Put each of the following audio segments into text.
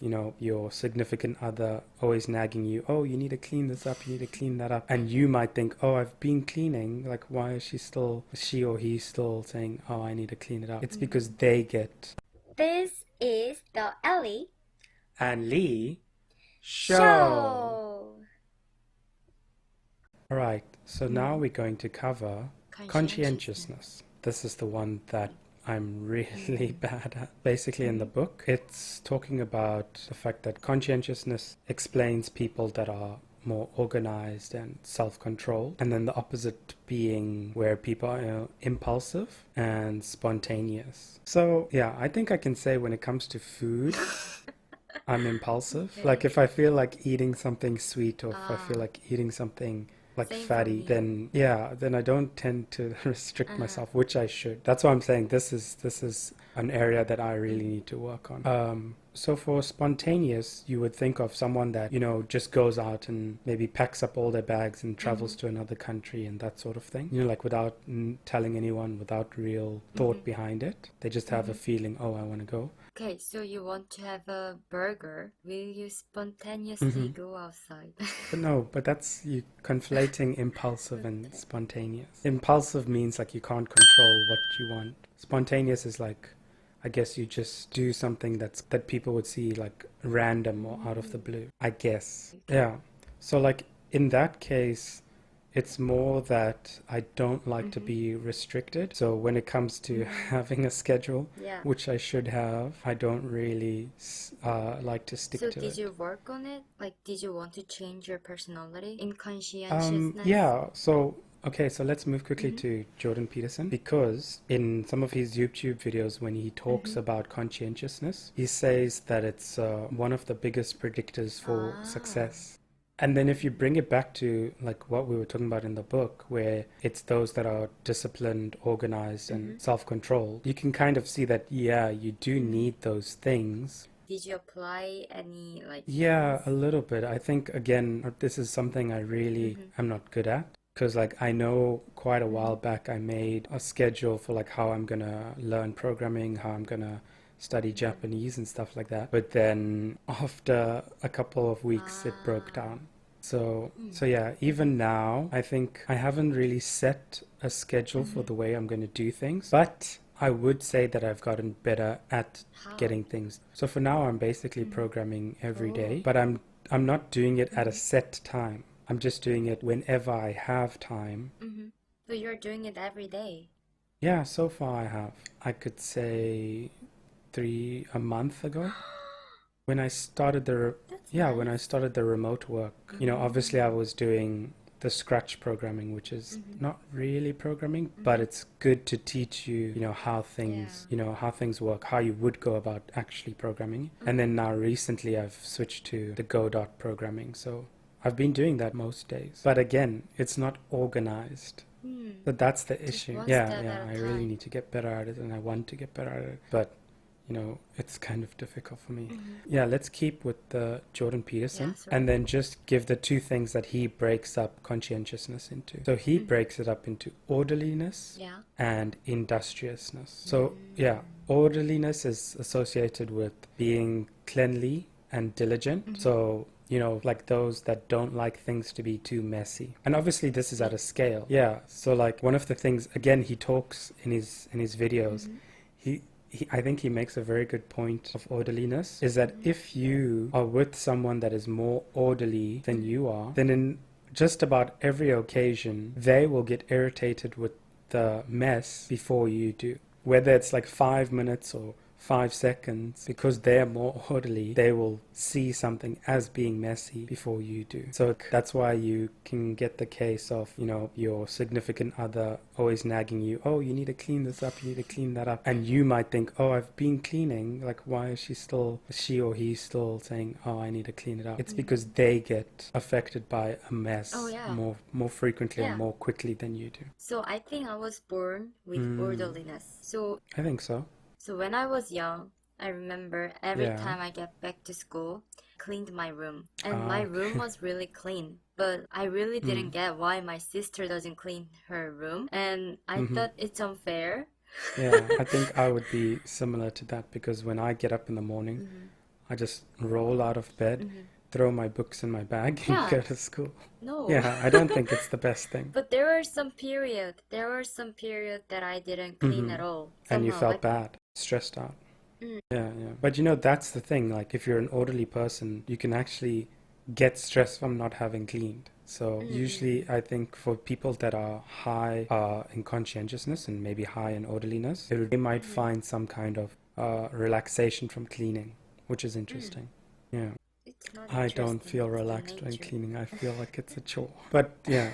your significant other always nagging you, oh, you need to clean this up, you need to clean that up. And you might think, oh, I've been cleaning. Like, why is she or he still saying, oh, I need to clean it up? It's because they get. This is the Ellie And Lee show. Show. All right, so now we're going to cover Conscientiousness. conscientiousness. This is the one that I'm really bad at. Basically, in the book, it's talking about the fact that conscientiousness explains people that are more organized and self-controlled, and then the opposite being where people are impulsive and spontaneous. So yeah, I think I can say when it comes to food, I'm impulsive. Okay. Like if I feel like eating something sweet, or if I feel like eating something like Same for fatty, me. then I don't tend to restrict myself, which I should. That's why I'm saying this is an area that I really need to work on. So for spontaneous, you would think of someone that, just goes out and maybe packs up all their bags and travels to another country and that sort of thing. Like without telling anyone, without real thought behind it. They just have a feeling, oh, I want to go. Okay, so you want to have a burger. Will you spontaneously go outside? But that's you conflating impulsive and spontaneous. Impulsive means like you can't control what you want. Spontaneous is like, I guess you just do something that people would see like random or out of the blue. I guess. Yeah. So like in that case, it's more that I don't like to be restricted. So when it comes to having a schedule, Yeah. which I should have, I don't really like to stick So to did it. you work on it? Like, did you want to change your personality in conscientiousness? Yeah, okay, so let's move quickly to Jordan Peterson, because in some of his YouTube videos, when he talks about conscientiousness, he says that it's one of the biggest predictors for success. And then if you bring it back to like what we were talking about in the book, where it's those that are disciplined, organized, and self-controlled, you can kind of see that, yeah, you do need those things. Did you apply any like Yeah, a things? little bit. I think, again, this is something I really am not good at. Because, like, I know quite a while back I made a schedule for, like, how I'm gonna learn programming, how I'm gonna study Japanese and stuff like that. But then after a couple of weeks, it broke down. So yeah, even now, I think I haven't really set a schedule for the way I'm gonna do things. But I would say that I've gotten better at How? getting things. So for now, I'm basically programming every day, but I'm not doing it at a set time. I'm just doing it whenever I have time. So you're doing it every day. Yeah, so far I have. I could say a month ago when I started That's when I nice. started the remote work. Obviously I was doing the Scratch programming, which is not really programming, but it's good to teach you, how things work, how you would go about actually programming. And then now recently I've switched to the Go dot programming. So I've been doing that most days. But again, it's not organized. But that's the issue. one Yeah, step yeah, at a I really time. need to get better at it and I want to get better at it. But it's kind of difficult for me. Yeah, let's keep with the Jordan Peterson Yeah, sure. and then just give the two things that he breaks up conscientiousness into. So he breaks it up into orderliness Yeah. and industriousness. So yeah, orderliness is associated with being cleanly and diligent. So like those that don't like things to be too messy. And obviously this is at a scale. Yeah. So like one of the things, again, he talks in his videos, I think he makes a very good point of orderliness, is that if you are with someone that is more orderly than you are, then in just about every occasion, they will get irritated with the mess before you do. Whether it's like 5 minutes or 5 seconds, because they're more orderly, they will see something as being messy before you do. So that's why you can get the case of, your significant other always nagging you, oh, you need to clean this up, you need to clean that up. And you might think, oh, I've been cleaning. Like, why is she or he still saying, oh, I need to clean it up? It's because they get affected by a mess Oh, yeah. more frequently or Yeah. more quickly than you do. So I think I was born with orderliness. I think so. So when I was young, I remember every Yeah. time I get back to school, cleaned my room. And my Okay. room was really clean. But I really didn't get why my sister doesn't clean her room. And I thought it's unfair. Yeah, I think I would be similar to that because when I get up in the morning, I just roll out of bed, throw my books in my bag, and Yeah. go to school. No. Yeah, I don't think it's the best thing. But there were some period that I didn't clean at all. And you Somehow, felt like, bad, stressed out. mm, Yeah, yeah. But you know, that's the thing. Like, if you're an orderly person, you can actually get stress from not having cleaned. So usually, I think for people that are high in conscientiousness and maybe high in orderliness, they might find some kind of relaxation from cleaning, which is interesting. Yeah. it's not I don't interesting. feel It's the relaxed when nature. cleaning. I feel like it's a chore. But yeah.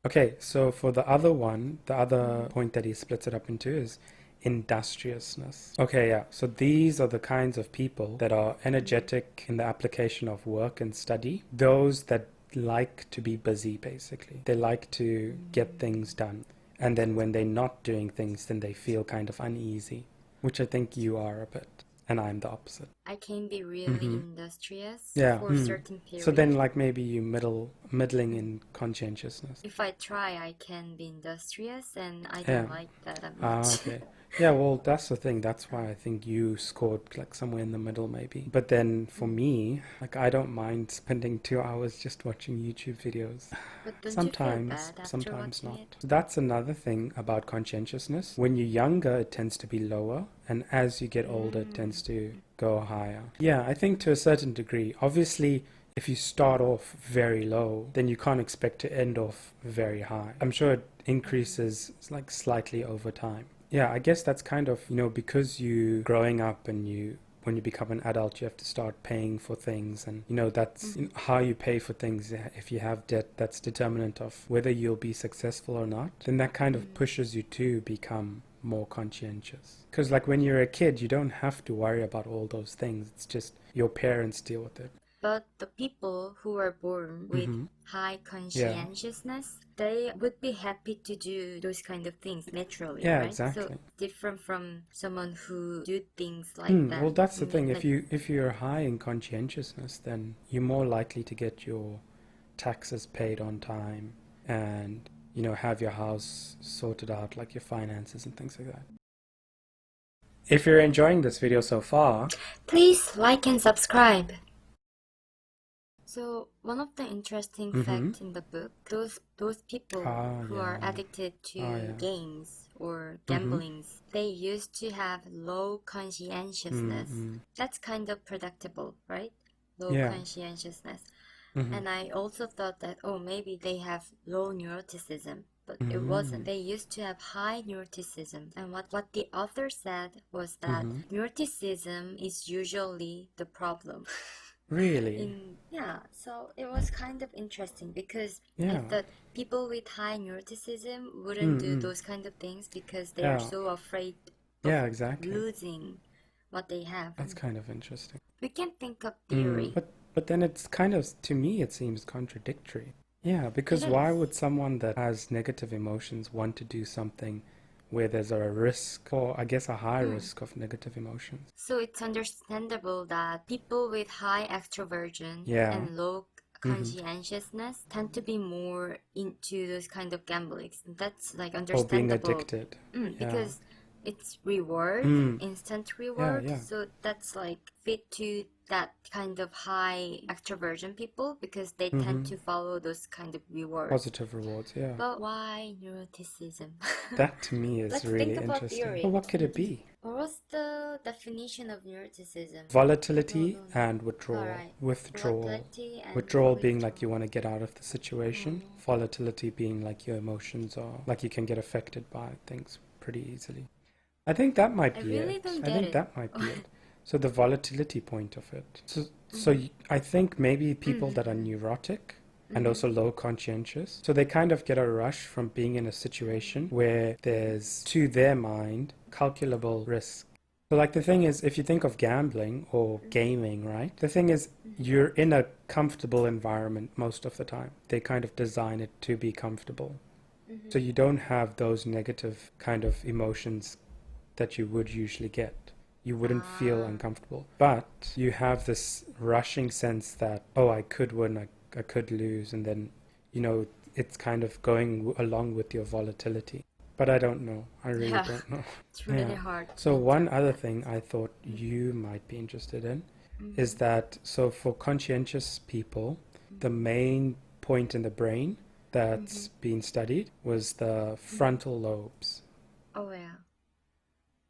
Okay, so for the other one, the other point that he splits it up into is industriousness. Okay, yeah. So these are the kinds of people that are energetic in the application of work and study. Those that like to be busy, basically. They like to get things done. And then when they're not doing things, then they feel kind of uneasy, which I think you are a bit. And I'm the opposite. I can be really industrious Yeah. for a certain period. So then, like, maybe you middling in conscientiousness. If I try, I can be industrious, and I Yeah. don't like that Ah, much. okay. Yeah, well, that's the thing. That's why I think you scored like somewhere in the middle, maybe. But then for me, like, I don't mind spending 2 hours just watching YouTube videos. But don't Sometimes, you feel bad after sometimes watching not. it? So that's another thing about conscientiousness. When you're younger, it tends to be lower, and as you get older, it tends to go higher. Yeah, I think to a certain degree. Obviously, if you start off very low, then you can't expect to end off very high. I'm sure it increases like slightly over time. Yeah, I guess that's kind of, because you growing up and when you become an adult, you have to start paying for things. And, that's how you pay for things. If you have debt, that's determinant of whether you'll be successful or not. Then that kind of pushes you to become more conscientious. Because like when you're a kid, you don't have to worry about all those things. It's just your parents deal with it. But the people who are born with high conscientiousness, they would be happy to do those kind of things naturally, Yeah, right? exactly. So different from someone who do things like that. Well, that's the thing. Like, If you're high in conscientiousness, then you're more likely to get your taxes paid on time and have your house sorted out, like your finances and things like that. If you're enjoying this video so far, please like and subscribe. So one of the interesting facts in the book, those people who are addicted to games or gamblings, they used to have low conscientiousness. That's kind of predictable, right? Low conscientiousness. And I also thought that, maybe they have low neuroticism. But it wasn't. They used to have high neuroticism. And what the author said was that neuroticism is usually the problem. Really? So it was kind of interesting because I thought people with high neuroticism wouldn't do those kind of things because they are so afraid of exactly. losing what they have. That's kind of interesting. We can think of theory. But then it's kind of, to me, it seems contradictory. Yeah, because why would someone that has negative emotions want to do something where there's a risk, or I guess a high risk of negative emotions? So it's understandable that people with high extroversion and low conscientiousness tend to be more into those kind of gamblings. That's like understandable. Or being addicted. Because it's reward, instant reward. So that's like fit to that kind of high extroversion people because they tend to follow those kind of rewards. Positive rewards, yeah. But why neuroticism? That to me is really interesting. Theory. Well, what could it be? What was the definition of neuroticism? Volatility and withdrawal. Alright. Withdrawal. Volatility and Withdrawal being like you want to get out of the situation. Volatility being like your emotions are like you can get affected by things pretty easily. I think that might be it. I think that might be it. So the volatility point of it. So I think maybe people that are neurotic and also low conscientious, so they kind of get a rush from being in a situation where there's, to their mind, calculable risk. So like the thing is, if you think of gambling or gaming, right? The thing is, you're in a comfortable environment most of the time. They kind of design it to be comfortable. So you don't have those negative kind of emotions that you would usually get. You wouldn't feel uncomfortable. But you have this rushing sense that, I could win, I could lose. And then, it's kind of going along with your volatility. But I don't know. I really don't know. It's really hard. So one other thing I thought you might be interested in is that, so for conscientious people, the main point in the brain that's been studied was the frontal lobes. Oh, yeah.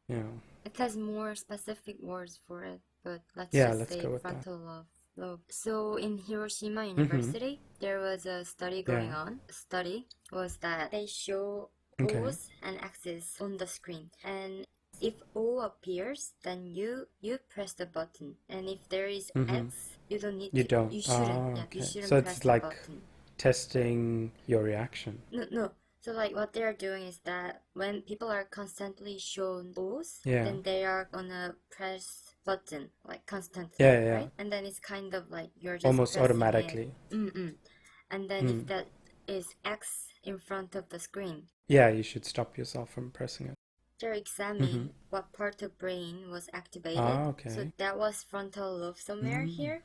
Yeah. It has more specific words for it, but let's say go with frontal lobe. So in Hiroshima University, there was a study going on. The study was that they show O's and X's on the screen, and if O appears, then you press the button, and if there is X, you don't need to. You shouldn't. You shouldn't so press it's the like button. Testing your reaction. No. So like what they're doing is that when people are constantly shown O's, Yeah. then they are gonna press button like constantly, Yeah. right? And then it's kind of like you're just almost pressing automatically. And then if that is X in front of the screen, yeah, you should stop yourself from pressing it. they're examining what part of brain was activated. Okay. So that was frontal lobe somewhere here.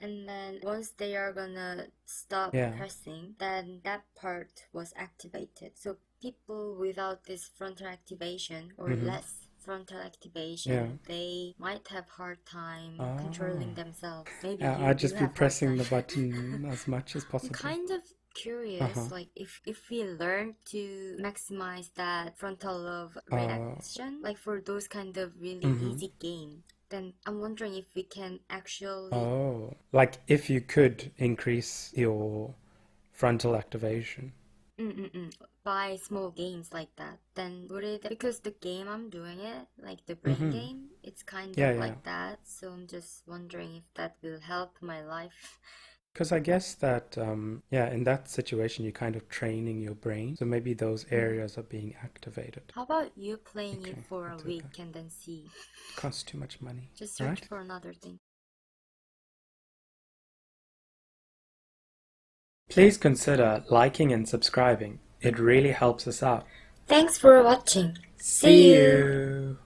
And then once they are gonna stop pressing, then that part was activated. So people without this frontal activation or less frontal activation, they might have hard time controlling themselves. Maybe I'd just be pressing the button as much as possible. I'm kind of curious, like if we learn to maximize that frontal lobe reaction, like for those kind of really easy games, then I'm wondering if we can actually... like if you could increase your frontal activation. By small games like that, then would it... Because the game I'm doing it, like the brain game, it's kind of like that. So I'm just wondering if that will help my life. Because I guess that, in that situation, you're kind of training your brain. So maybe those areas are being activated. How about you playing it for a week and then see? It costs too much money. Just search for another thing. Please consider liking and subscribing. It really helps us out. Thanks for watching. See you.